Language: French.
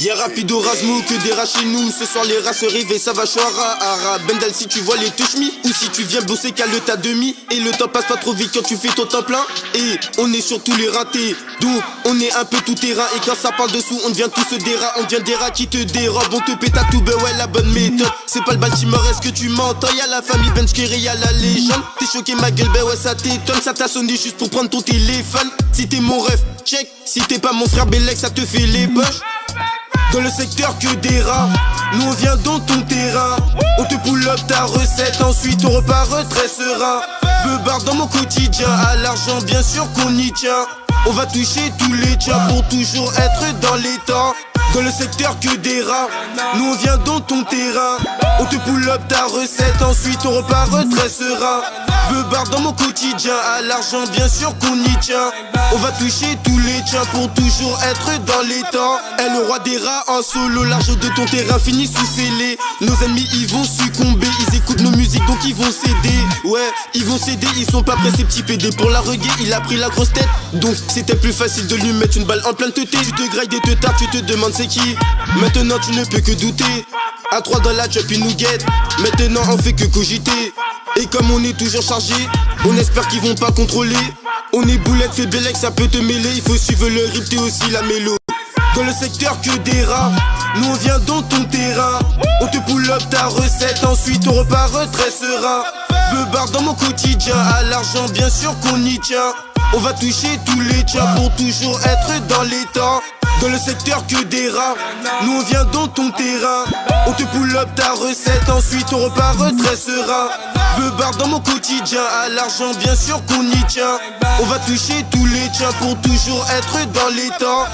Y'a rapido rasmo que des rats chez nous. Ce soir les rats se réveillent, ça va chouara ara. Bendal si tu vois les touche-mi. Ou si tu viens bosser cale ta demi. Et le temps passe pas trop vite quand tu fais ton temps plein. Et on est sur tous les ratés. Donc on est un peu tout terrain. Et quand ça parle dessous on devient tous des rats. On devient des rats qui te dérobent. On te pète à tout, ben ouais la bonne méthode. C'est pas le Baltimore, est-ce que tu m'entends? Y'a la famille Benchkere, y'a la légende. T'es choqué ma gueule, ben ouais ça t'étonne. Ça t'a sonné juste pour prendre ton téléphone. Si t'es mon ref, check. Si t'es pas mon frère Bellec, ça te fait les poches. Dans le secteur que des rats, nous on vient dans ton terrain. On te pull up ta recette, ensuite on repart très serein. Beubard dans mon quotidien, à l'argent bien sûr qu'on y tient. On va toucher tous les tiens pour toujours être dans les temps. Dans le secteur que des rats, nous on vient dans ton terrain. On te pull up ta recette, ensuite on repart très serein. Beubard dans mon quotidien, à l'argent bien sûr qu'on y tient. On va toucher tous les tiens pour toujours être dans les temps. Et le roi des rats en solo, large de ton terrain fini sous scellé. Nos ennemis ils vont succomber, ils écoutent nos musiques donc ils vont céder. Ouais, ils vont céder, ils sont pas prêts ces petits PD. Pour la reggae il a pris la grosse tête. Donc c'était plus facile de lui mettre une balle en pleine tête. Tu te grailles et te tapes, tu te demandes c'est qui. Maintenant tu ne peux que douter. À 3 dans la job ils nous guettent. Maintenant on fait que cogiter. Et comme on est toujours chargé, on espère qu'ils vont pas contrôler. On est boulette, fait Bellec, ça peut te mêler. Il faut suivre le rythme, t'es aussi la mélo. Dans le secteur que des rats, nous on vient dans ton terrain. On te pull up ta recette, ensuite on repart très serein. Beubard dans mon quotidien, à l'argent bien sûr qu'on y tient. On va toucher tous les tiens pour toujours être dans les temps. Dans le secteur que des rats, nous on vient dans ton terrain. On te pull up ta recette, ensuite on repart très serein. Beubard dans mon quotidien, à l'argent bien sûr qu'on y tient. On va toucher tous les tiens pour toujours être dans les temps.